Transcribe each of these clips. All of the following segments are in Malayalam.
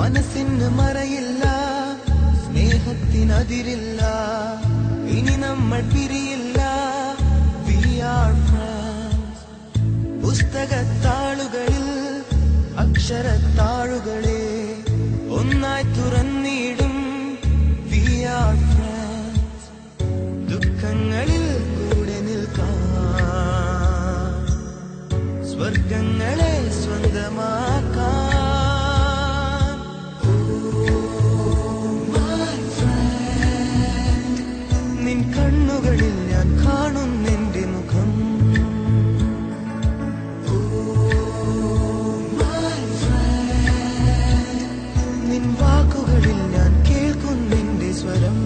മനസ്സിന് മറയില്ല, സ്നേഹത്തിനതിരില്ല, ഇനി നമ്മൾ പിരിയില്ല. We are friends. പുസ്തകത്താളുകളിൽ അക്ഷരത്താളുകളെ ഒന്നായി തുറന്നിടും. We are friends. ദുഃഖങ്ങളിൽ കൂടെ നിൽക്കാം, സ്വർഗങ്ങളെ സ്വന്തമാക്കാം. നിൻ കണ്ണുകളിൽ ഞാൻ കാണുന്നെന്റെ മുഖം. നിൻ വാക്കുകളിൽ ഞാൻ കേൾക്കുന്നെന്റെ സ്വരം.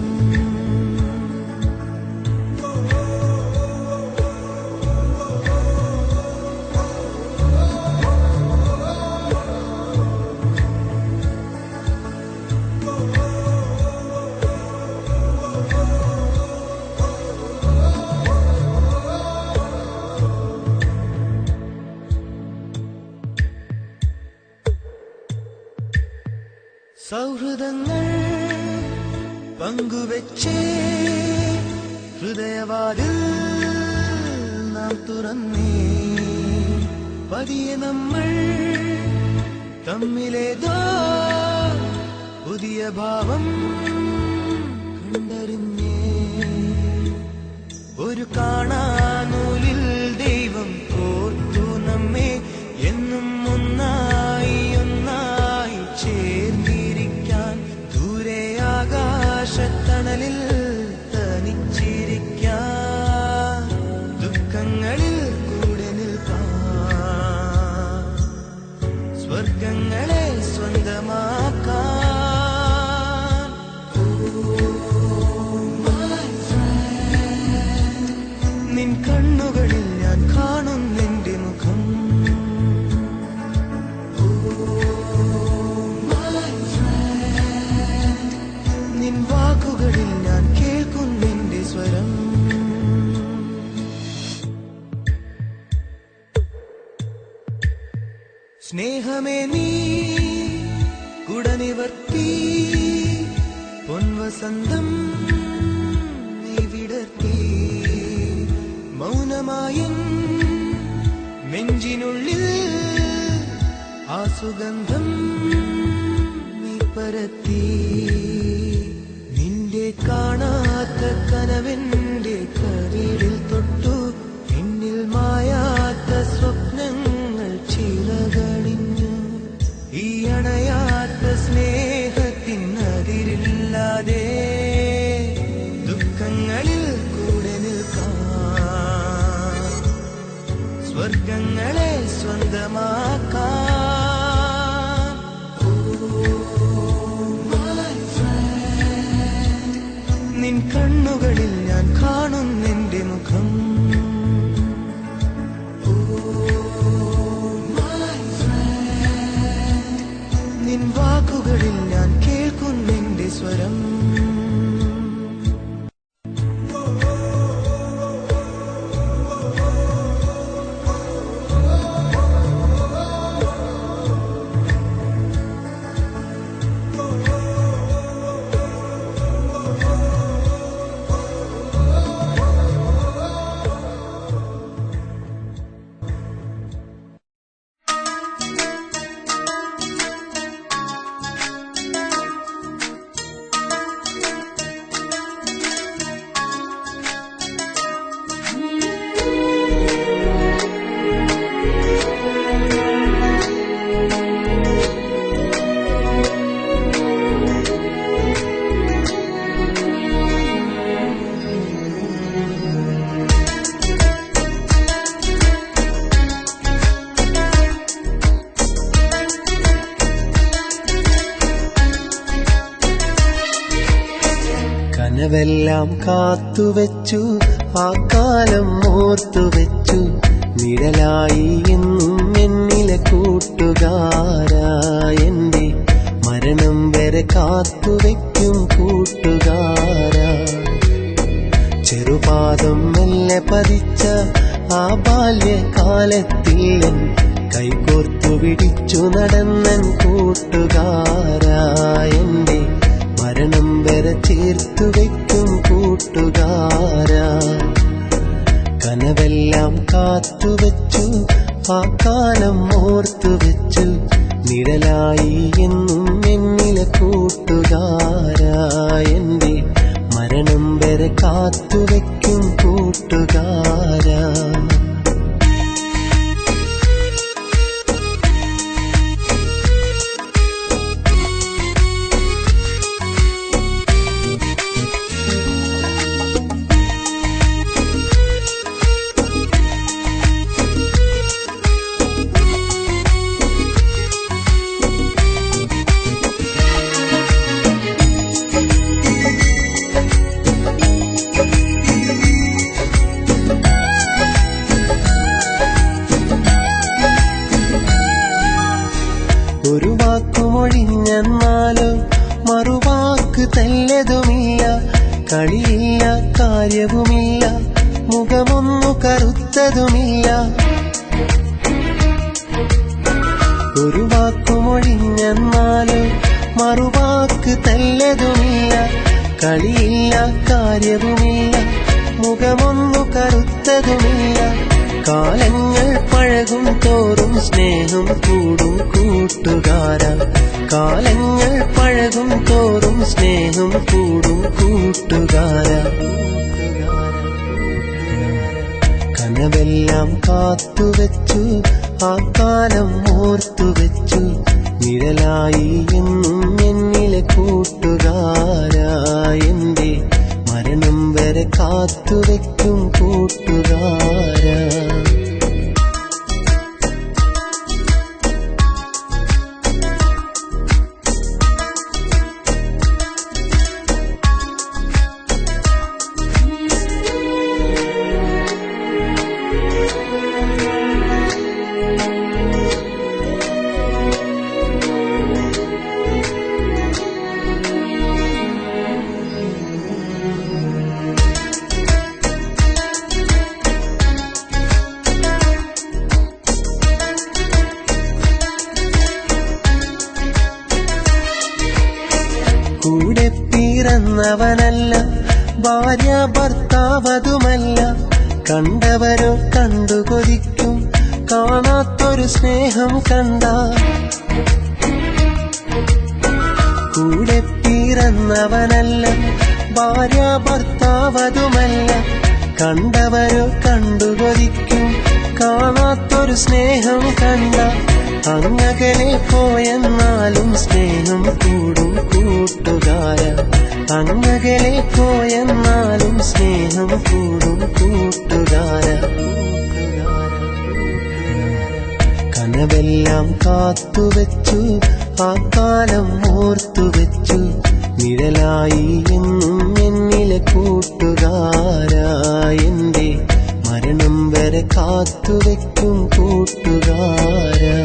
സൗഹൃദങ്ങൾ പങ്കുവെച്ചേ ഹൃദയവാതിൽ നാം തുറന്നേ. പതിയെ നമ്മൾ തമ്മിലേതോ പുതിയ ഭാവം കണ്ടറിഞ്ഞേ. ഒരു കാണാനൂലിൽ ദൈവം കോർത്തു നമ്മെ എന്നും ഒന്നായി ഒന്നായി ചേർന്നിരിക്കാൻ. ദൂരെ ആകാശത്തണലിൽ തനിച്ചിരിക്കാൻ, ദുഃഖങ്ങളിൽ കൂടെ നിൽക്കാൻ, സ്വർഗങ്ങളെ സ്വന്തമാക്കാൻ. നിൻ കണ്ണുകളിൽ ഞാൻ കാണുന്നെന്റെ മുഖം. നിൻ വാക്കുകളിൽ ഞാൻ കേൾക്കുന്നെന്റെ സ്വരം. സ്നേഹമേ നീ കുടനിവർത്തി, പൊൻവസന്തം നീ വിടർത്തി. മൗനമായൻ നെഞ്ചിനുള്ളിൽ ആ സുഗന്ധം നീ പരത്തി. നിന്റെ കാണാത്ത കനവെന്റെ കരളിൽ തൊട്ടു. എന്നിൽ മായാത്ത സ്വപ്നങ്ങൾ ചിറകണിഞ്ഞു. ഈ അണയാത്ത സ്നേഹത്തിനതിരില്ലാതെ ദുഃഖങ്ങളിൽ കൂടെ നിൽക്കാം, സ്വർഗങ്ങളെ സ്വന്തമാക്കാം. നിൻ കണ്ണുകളിൽ ഞാൻ കാണുന്നെന്റെ മുഖം. നിൻ വാക്കുകളിൽ ഞാൻ കേൾക്കുന്നെന്റെ സ്വരം. കനവെല്ലാം കാത്തുവെച്ചു, ആ കാലം ഓർത്തുവെച്ചു. നിഴലായി എന്നും എന്നിലെ കൂട്ടുകാരാ, എന്റെ മരണം വരെ കാത്തുവെക്കും കൂട്ടുകാരാ. ചെറുപാദം മെല്ലെ പതിച്ച ആ ബാല്യകാലത്തിൽ കൈകോർത്തു പിടിച്ചു നടന്നൻ കൂട്ടുകാരാ. ചേർത്തു വയ്ക്കും കൂട്ടുകാരാ. കനവെല്ലാം കാത്തുവച്ചു, ആ കാലം ഓർത്തുവച്ചു, നിഴലായി എന്നും എന്നിലെ കൂട്ടുകാരാ. എന്റെ മരണം വരെ കാത്തുവയ്ക്കും കൂട്ടുകാരാ. ഒരു വാക്കുമൊഴിഞ്ഞെന്നാലോ മറുവാക്ക് തെല്ലതുമില്ല, കളിയില്ല കാര്യവുമില്ല, മുഖമൊന്നു കറുത്തതുമില്ല. ഒരു വാക്കുമൊഴിഞ്ഞെന്നാലോ മറുവാക്ക് തെല്ലതുമില്ല, കളിയില്ല കാര്യവുമില്ല, മുഖമൊന്നു കറുത്തതുമില്ല. കാലങ്ങൾ പഴകും തോറും സ്നേഹം കൂടും കൂട്ടുകാരാ. കാലങ്ങൾ പഴകും തോറും സ്നേഹം കൂടും കൂട്ടുകാരാ. കനവെല്ലാം കാത്തുവച്ചു, ആ കാലം ഓർത്തുവച്ചു, നിഴലായി എന്നും എന്നിലെ കൂട്ടുകാരാ. എന്റെ മരണം വരെ കാത്തുവയ്ക്കും കൂട്ടുകാരാ. കൂടെ പിറന്നവനല്ല, ഭാര്യ ഭർത്താവതുമല്ല, കണ്ടവരോ കണ്ടു കൊതിക്കും, കാണാത്തൊരു സ്നേഹം കണ്ട. കൂടെ പിറന്നവനല്ല, ഭാര്യ ഭർത്താവതുമല്ല, കണ്ടവരോ കണ്ടു കൊതിക്കും, കാണാത്തൊരു സ്നേഹം കണ്ട. അങ്ങകലെ പോയെന്നാലും സ്നേഹം കൂടും കൂട്ടുകാരാ. അങ്ങകലെ പോയെന്നാലും സ്നേഹം കൂടും കൂട്ടുകാരാ. കനവെല്ലാം കാത്തുവച്ചു, ആ കാലം ഓർത്തുവച്ചു, നിഴലായി എന്നും എന്നിലെ കൂട്ടുകാരാ. എന്റെ മരണം വരെ കാത്തുവയ്ക്കും കൂട്ടുകാരാ.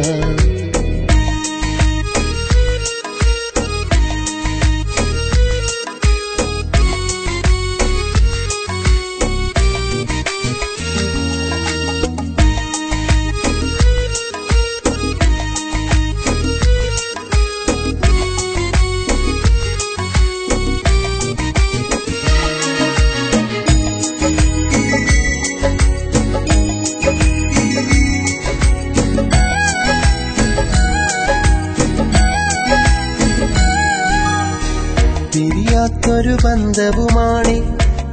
പിരിയാത്തൊരു ബന്ധവുമാണ്,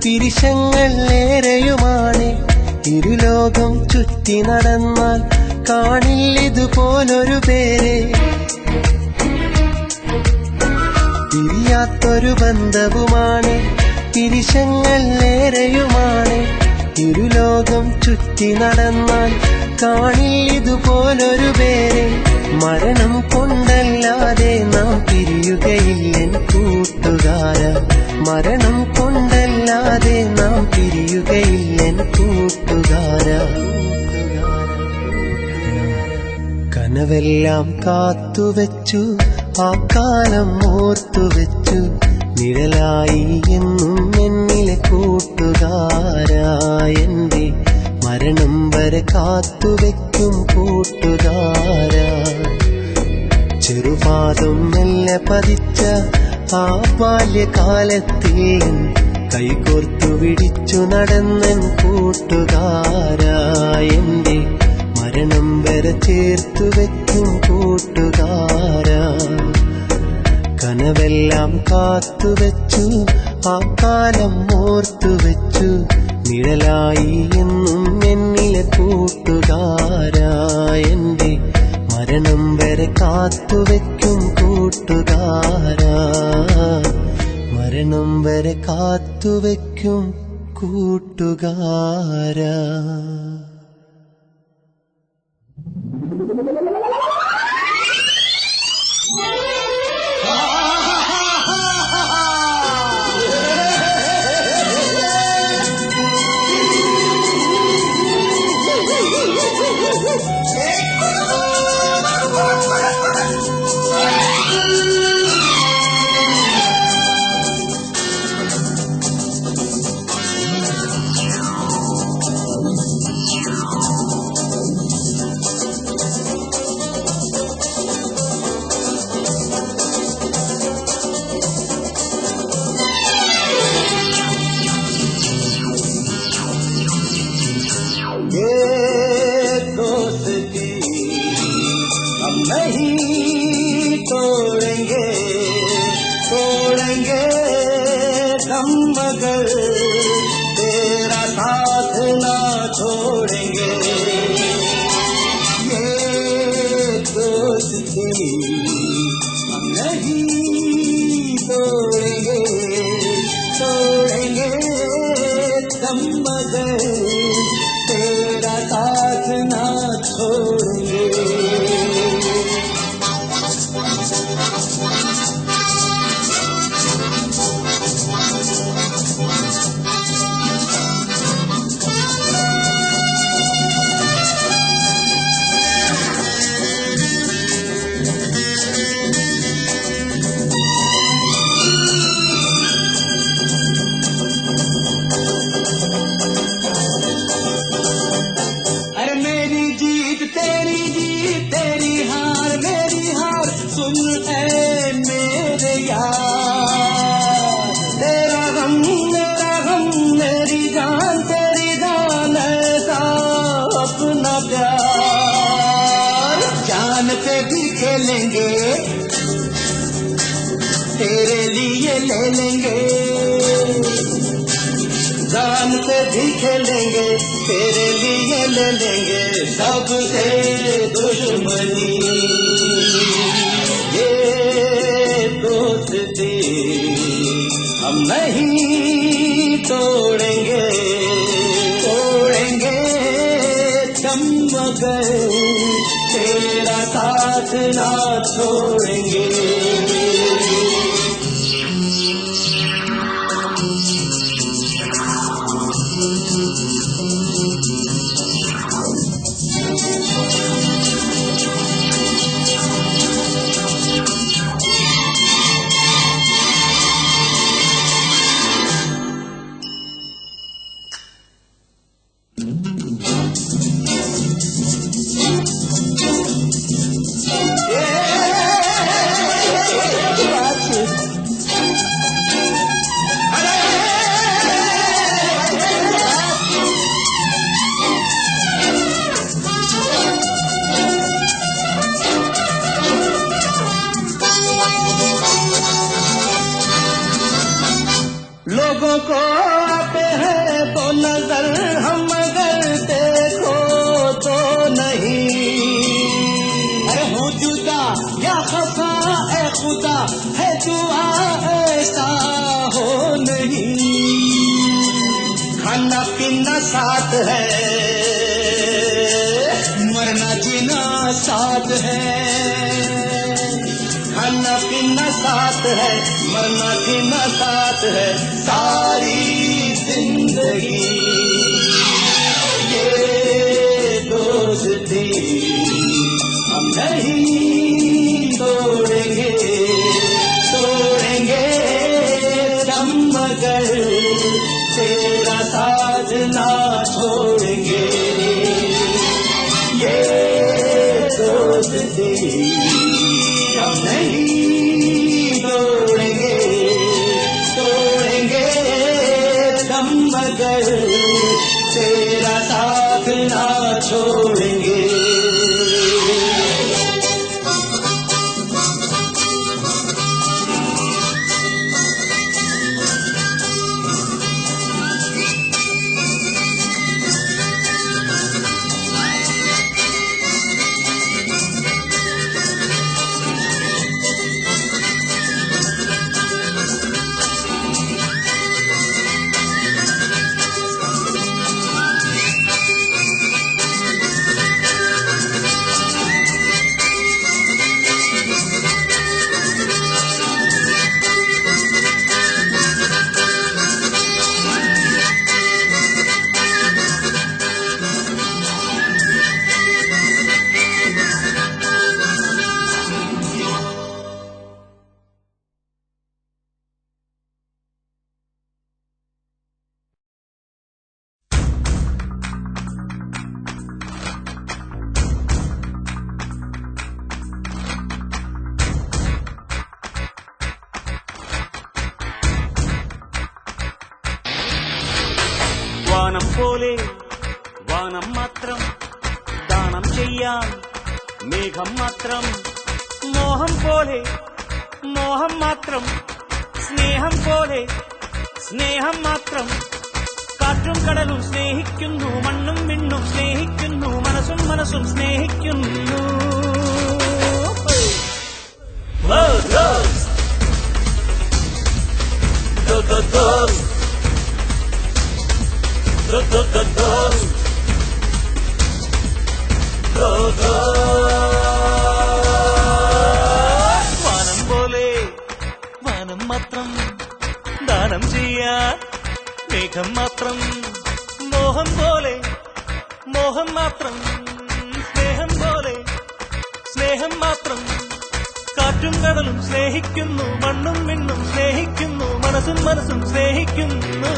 പിരിശങ്ങൾ ഏറെയുമാണ്. ഇരുലോകം ചുറ്റി നടന്നാൽ കാണില്ലിതുപോലൊരു പേര്. പിരിയാത്തൊരു ബന്ധവുമാണ്, പിരിശങ്ങൾ ഏറെയുമാണ്. ഇരുലോകം ചുറ്റി നടന്നാൽ കാണില്ലിതുപോലൊരു പേര്. മരണം കൊണ്ടല്ലാതെ നാം പിരിയുകയില്ലെൻ കൂട്ടുകാരാ. മരണം കൊണ്ടല്ലാതെ നാം പിരിയുകയില്ലെൻ കൂട്ടുകാരാ. കനവെല്ലാം കാത്തുവച്ചു, ആ കാലം ഓർത്തുവച്ചു, നിഴലായി എന്നും എന്നിലെ കൂട്ടുകാരാ. എന്റെ മരണം വരെ കാത്തുവയ്ക്കും കൂട്ടുകാരാ. ചെറുപാദം മെല്ലെ പതിച്ച ആ ബാല്യകാലത്തേൻ കൈകോർത്തു പിടിച്ചു നടന്നൻ കൂട്ടുകാരാ, എന്റെ മരണം വരെ ചേർത്തു വെക്കും കൂട്ടുകാരാ. കനവെല്ലാം കാത്തുവെച്ചു, ആ കാലം ഓർത്തുവെച്ചു, നിഴലായി എന്നും എന്നിലെ കൂട്ടുകാരാ, എന്റെ മരണം വരെ കാത്തുവെക്കും കൂട്ടുകാരാ, മരണം വരെ കാത്തുവെക്കും കൂട്ടുകാരാ. दोस्ती हम नहीं तोड़ेंगे, तोड़ेंगे हम मगर तेरा साथ ना छोड़ेंगे. ये दोस्ती हम नहीं तोड़ेंगे, तोड़ेंगे हम मगर तेरा साथ ना छोड़ेंगे. सुन ऐ मेरे यार, तेरा गम मेरा गम, मेरी जान तेरी जान, ऐसा अपना प्यार. जान पे भी खेलेंगे, तेरे लिए ले लेंगे, जान पे भी खेलेंगे, तेरे लिए ले लेंगे सबसे दुश्मनी. दोस्ती हम नहीं तोड़ेंगे, तोड़ेंगे हम मगर तेरा साथ ना छोड़ेंगे. लोगों को आते हैं तो नजर, हम अगर देखो तो नहीं. अरे हो जुदा या खफा ए खुदा, है दुआ ऐसा हो नहीं. खाना पीना साथ है, मरना जीना साथ है. खाना पीना साथ है, मरना जीना साथ है, सारी जिंदगी. ये दोस्ती हम नहीं तोड़ेंगे, तोड़ेंगे हम मगर तेरा साथ ना छोड़ेंगे. ये दोस्ती हम नहीं तोड़ेंगे, साथ ना छोड़ेंगे। വാനം പോലെ വാനം മാത്രം ദാനം ചെയ്യാൻ മേഘം മാത്രം മോഹം പോലെ മോഹം മാത്രം സ്നേഹം പോലെ സ്നേഹം മാത്രം കാറ്റും കടലും സ്നേഹിക്കുന്നു മണ്ണും വിണ്ണും സ്നേഹിക്കുന്നു മനസ്സും മനസ്സും സ്നേഹിക്കുന്നു. വാനം പോലെ വാനം മാത്രം ദാനം ചെയ്യാൻ മേഘം മാത്രം മോഹം പോലെ മോഹം മാത്രം സ്നേഹം പോലെ സ്നേഹം മാത്രം കാറ്റും കടലും സ്നേഹിക്കുന്നു മണ്ണും വിണ്ണും സ്നേഹിക്കുന്നു മനസ്സും മനസ്സും സ്നേഹിക്കുന്നു.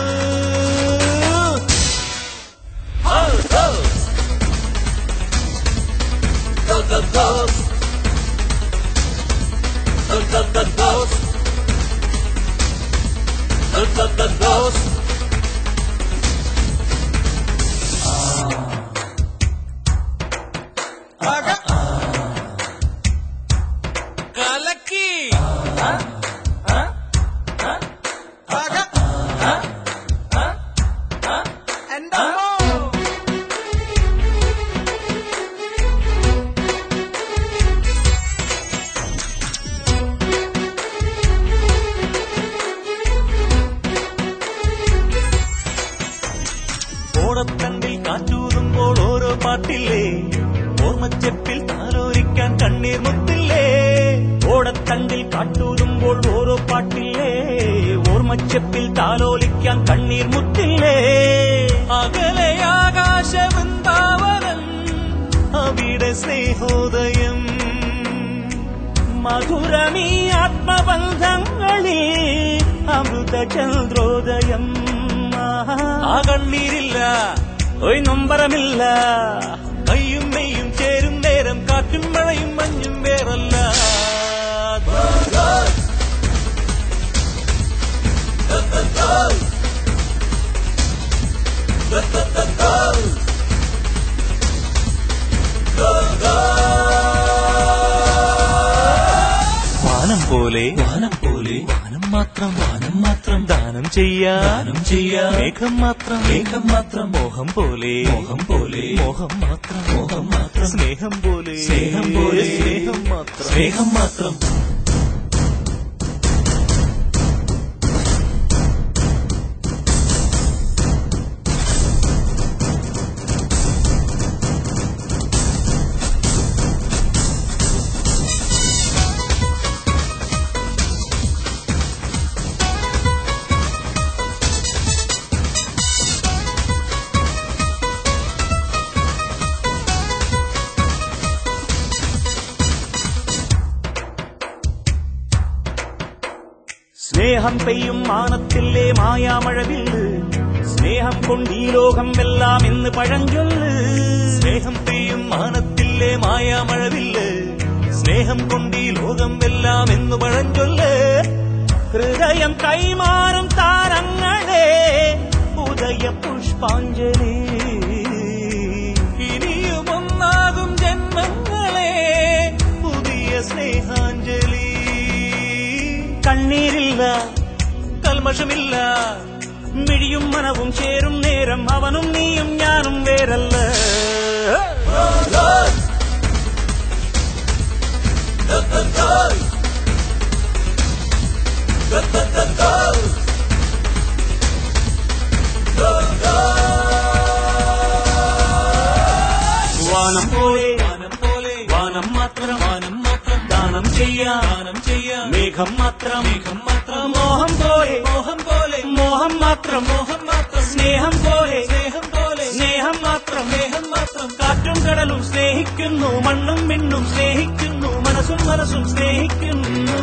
കലക്കി ഓടത്തണ്ടിൽ കാറ്റൂതുമ്പോൾ ഓരോ പാട്ടില്ലേ ഓർമ്മച്ചെപ്പിൽ താലോലിക്കാൻ കണ്ണീർ മുത്തില്ലേ. ഓടത്തണ്ടിൽ കാറ്റൂതുമ്പോൾ ഓരോ പാട്ടില്ലേ ഓർമ്മച്ചെപ്പിൽ താലോലിക്കാൻ കണ്ണീർ മുത്തില്ലേ. അകലെ ആകാശവൃന്ദാവനം അവിടെ സ്നേഹോദയം മധുരമീ ആത്മബന്ധങ്ങളിൽ അമൃത ചന്ദ്രോദയം. ആ കണ്ണീരില്ല ഒരു നൊമ്പരമില്ല കയ്യും മെയ്യും ചേരും നേരം കാറ്റും മഴയും മഞ്ഞും വേറല്ല. വാനം പോലെ വാനം പോലെ വാനം മാത്രം വാനം മാത്രം ദാനം ചെയ്യാൻ മേഘം മാത്രം മേഘം മാത്രം മോഹം പോലെ മോഹം പോലെ മോഹം മാത്രം മോഹം മാത്രം സ്നേഹം പോലെ സ്നേഹം പോലെ സ്നേഹം മാത്രം സ്നേഹം മാത്രം. സ്നേഹം പെയ്യും മാനത്തില്ലേ മായാമഴവില്ല് സ്നേഹം കൊണ്ടീ ലോകം എല്ലാം എന്ന് പഴഞ്ചൊല്ല്. സ്നേഹം പെയ്യും മാനത്തില്ലേ മായാമഴവില്ല് സ്നേഹം കൊണ്ടീ ലോകം എല്ലാം എന്ന് പഴഞ്ചൊല്ല്. ഹൃദയം കൈമാറും താരങ്ങളെ ഉദയ പുഷ്പാഞ്ജലി കണ്ണീരില്ല കൽമഷമില്ല മിഴിയും മനവും ചേരും നേരം അവനും നീയും ഞാനും വേറല്ല വാനം പോലെ വാനം മാത്രം ദാനം ചെയ്യാം മേഘം മാത്രം മോഹം പോലെ മോഹം മാത്രം സ്നേഹം പോലെ സ്നേഹം മാത്രം കാറ്റും കടലും സ്നേഹിക്കുന്നു മണ്ണും മിണ്ണും സ്നേഹിക്കുന്നു മനസ്സും സ്നേഹിക്കുന്നു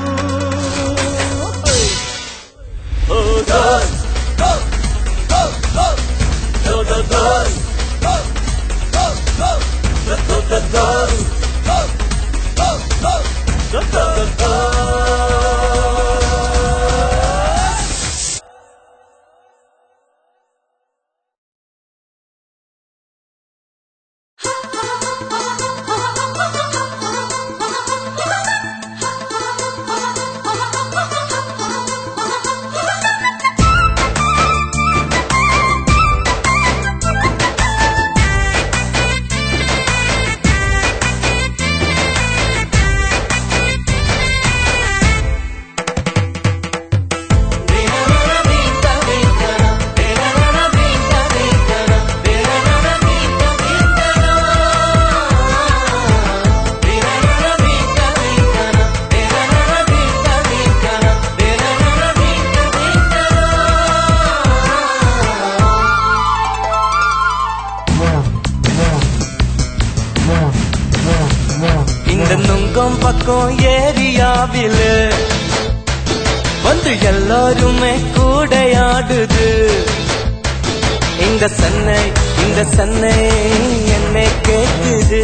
நுங்கம் பக்கம் ஏரியாவில் வந்து எல்லாருமே கூடையாடுது இந்த சன்னை என்னை கேக்குது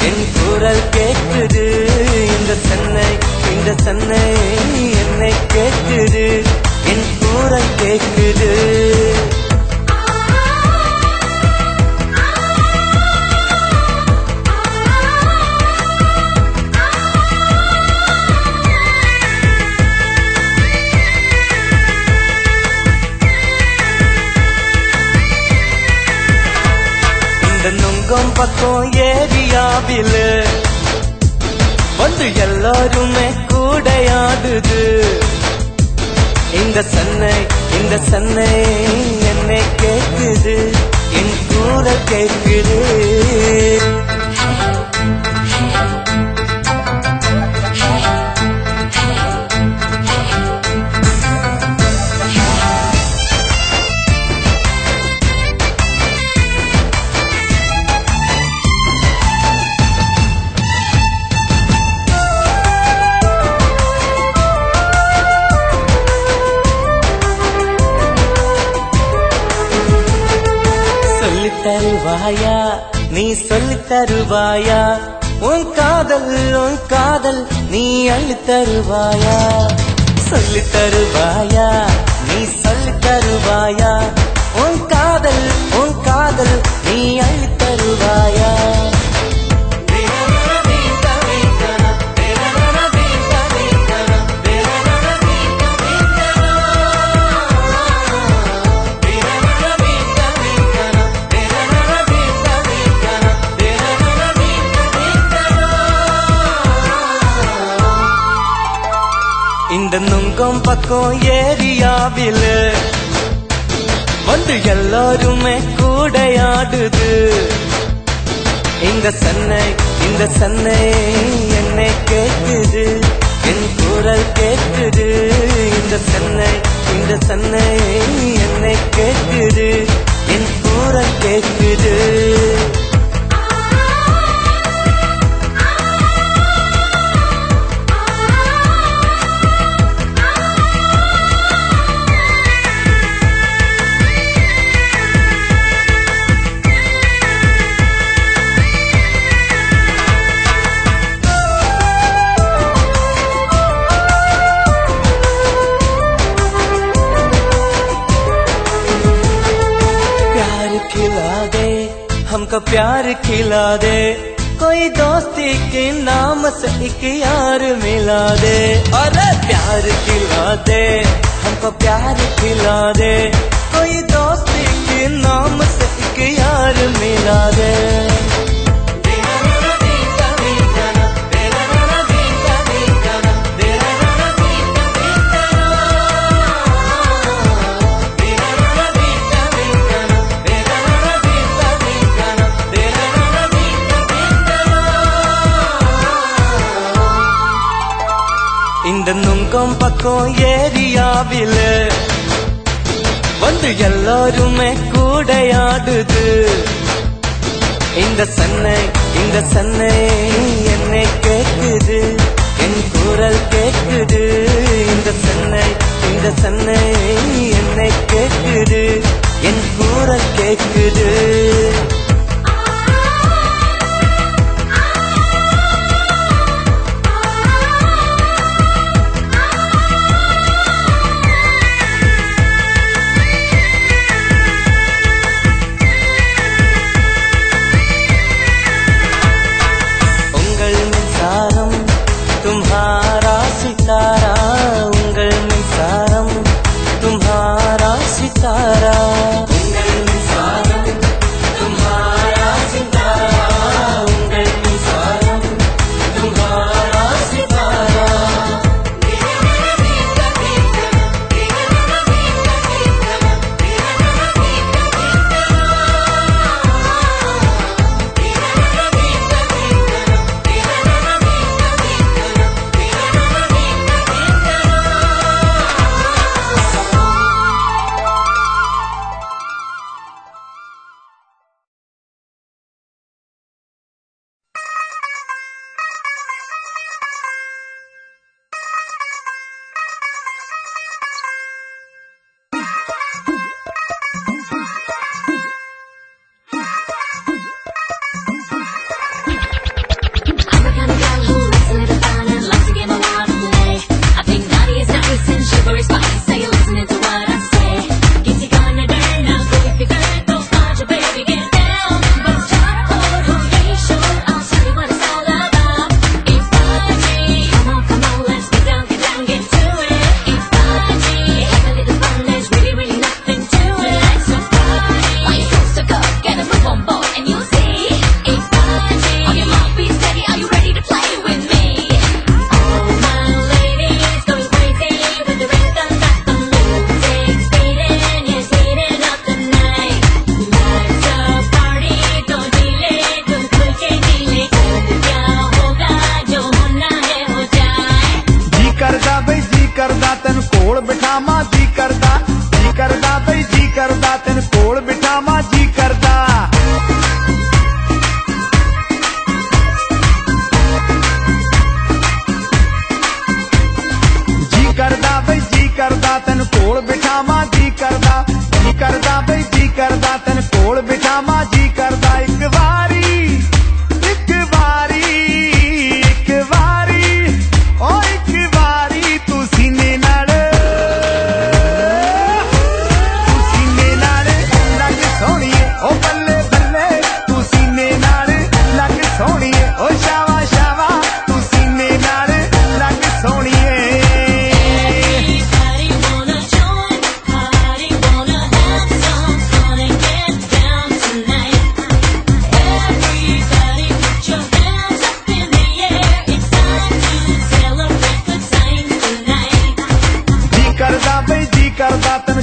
என் குரல் கேக்குது இந்த சன்னை என்னை கேக்குது என் குரல் கேக்குது நுங்கம் பக்கம் ஏரியாவில் வந்து எல்லாருமே கூடையாடுது இந்த சன்னை என்னை கேக்குது என் குரல் கேக்குது தருவாயா நீ சொல்லி தருவாயா உன் காதல் நீ அள்ளி தருவாயா சொல்லி தருவாயா நீ சொல்லி தருவாயா உன் காதல் நீ அள்ளி தருவாயா இந்த நுங்கம் பக்கம் ஏரியாவில் வந்து எல்லாருமே கூடையாடுது இந்த சன்னை என்னை கேக்குது என் குரல் கேக்குது இந்த சன்னை என்னை கேக்குது என் குரல் கேக்குது हमको प्यार खिला दे कोई कोई दोस्ती के नाम से एक यार मिला दे, अरे प्यार खिला दे, हमको प्यार खिला दे, कोई दोस्ती के नाम से एक यार मिला दे। இந்த நுங்கம் பக்கம் ஏரியாவில் வந்து எல்லாருமே கூடையாடுது, இந்த சன்னை என்னை கேக்குது, என் குரல் கேக்குது, இந்த சன்னை என்னை கேக்குது, என் குரல் கேக்குது. तुम्हारा सितारा, उंगल में सारम तुम्हारा सितारा, उंगल में सारम तुम्हारा सितारा, उंगल में सारम तुम्हारा सितारा।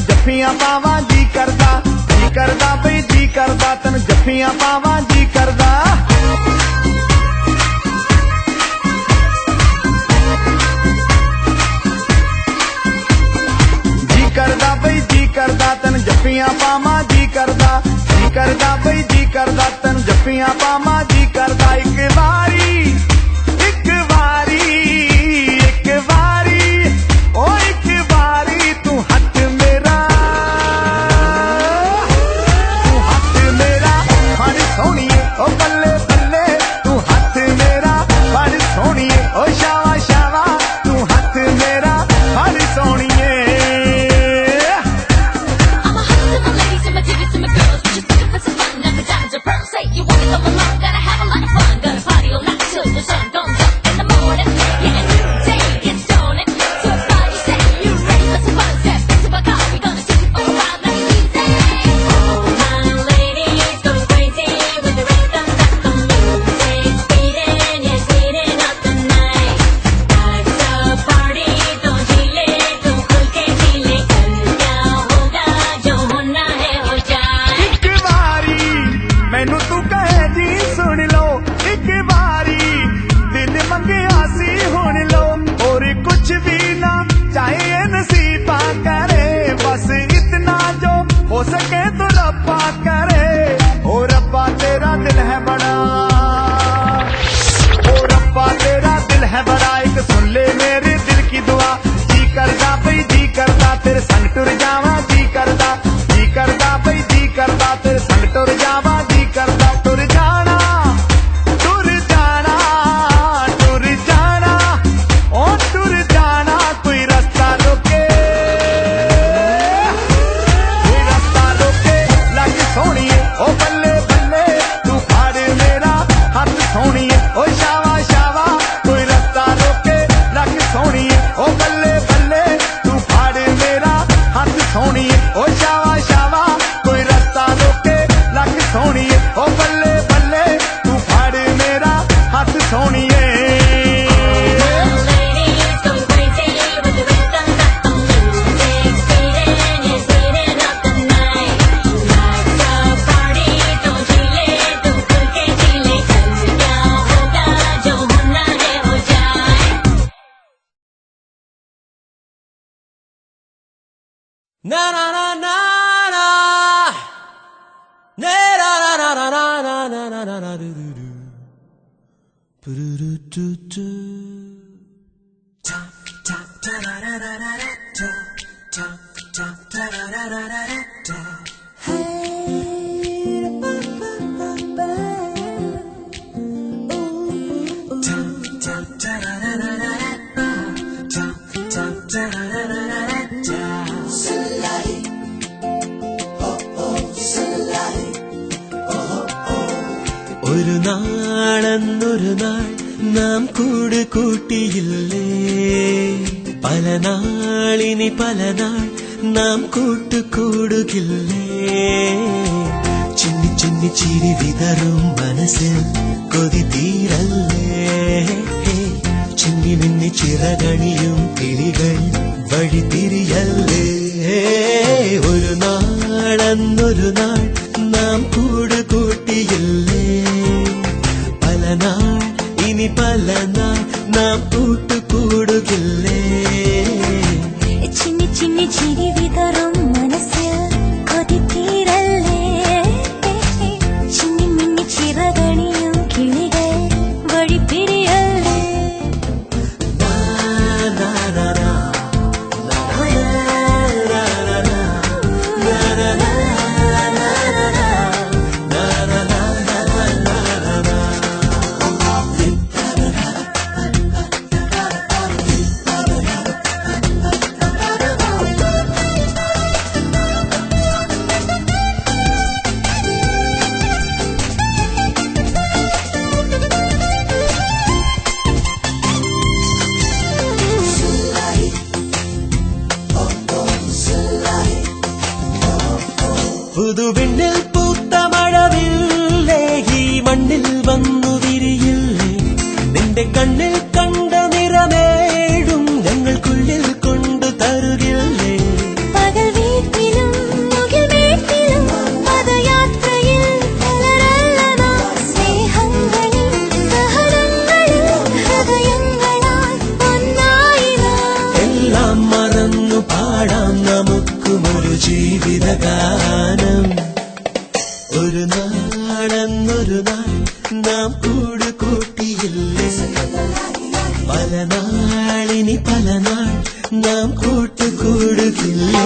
ਜੱਫੀਆਂ ਪਾਵਾਂ ਜੀ ਕਰਦਾ ਬਈ ਜੀ ਕਰਦਾ ਤੈਨੂੰ ਜੱਫੀਆਂ ਪਾਵਾਂ ਜੀ ਕਰਦਾ ਬਈ ਜੀ ਕਰਦਾ ਤੈਨੂੰ ਜੱਫੀਆਂ ਪਾਵਾਂ ਜੀ ਕਰਦਾ ਬਈ ਜੀ ਕਰਦਾ ਤੈਨੂੰ ਜੱਫੀਆਂ ਪਾਵਾਂ ਜੀ ਕਰਦਾ ਇੱਕ ਵਾਰੀ ਓ ਇੱਕ ਵਾਰੀ ਤੂੰ ਹੱਥ ਮੇਰਾ ਫੜ ਸੋਹਣੀਏ ਓ ਬੱਲੇ ਬੱਲੇ ਤੂੰ ਹੱਥ ਮੇਰਾ ਫੜ ਸੋਹਣੀਏ ਓ ਸ਼ਾਵਾ ਸ਼ਾਵਾ ਤੂੰ ਹੱਥ ਮੇਰਾ ਫੜ ਸੋਹਣੀਏ You wanna come along, gotta have a lot of fun, gonna party Na na na na na. Na na na na na na na na na na do do do. Do do do do. Tap tap ta ra ra ra ra ra tap tap tap ta ra ra ra ra ra tap. ഒരു നാളെന്നൊരു നാൾ നാം കൂട് കൂട്ടിയില്ലേ പല നാളിനി പല നാൾ നാം കൂട്ടുകൂടുകില്ലേ ചിന്നി ചിന്നി ചിരി വിതറും മനസ്സിൽ കൊതി തീരല്ലേ ചിന്നി മിന്നി ചിറകണിയും കിളികൾ വഴി തിരിയല്ലേ ഒരു നാളെന്നൊരു നാൾ നാം കൂട് കൂട്ടിയില്ലേ പല നാൾ ഇനി പല നാൾ നാം കൂട്ടുകൂടുകില്ലേ ചിന്നി ചിന്നി ചിരി വിതറും മനസ്സിൽ കൊതി തീരല്ലേ ചിന്നി മിന്നി ചിറകണിയും കിളികൾ വഴി പിരിയല്ലേ പുതുവിണ്ണിൽ പൂത്ത മഴവില്ലേ ഈ മണ്ണിൽ വന്നു വിരിയില്ലേ നിന്റെ കണ്ണിൽ കണ്ട നിറമേടും ഞങ്ങൾക്കുള്ളിൽ കൊണ്ടു തരുകില്ലേ പകൽ വീട്ടിലും മുകിൽ വീട്ടിലും പദയാത്രയിൽ കലരല്ലതാ സ്നേഹങ്ങളിൽ സഹനങ്ങളിൽ ഹൃദയങ്ങളാൽ ഒന്നായിരാ എല്ലാം മറന്നു പാടാം നമുക്കുമൊരു ജീവിതഗാനം ഒരു നാളെന്നൊരു നാൾ നാം കൂട് കൂട്ടിയില്ലേ പല നാളിനി പല നാൾ നാം കൂട്ടുകൂടുകില്ലേ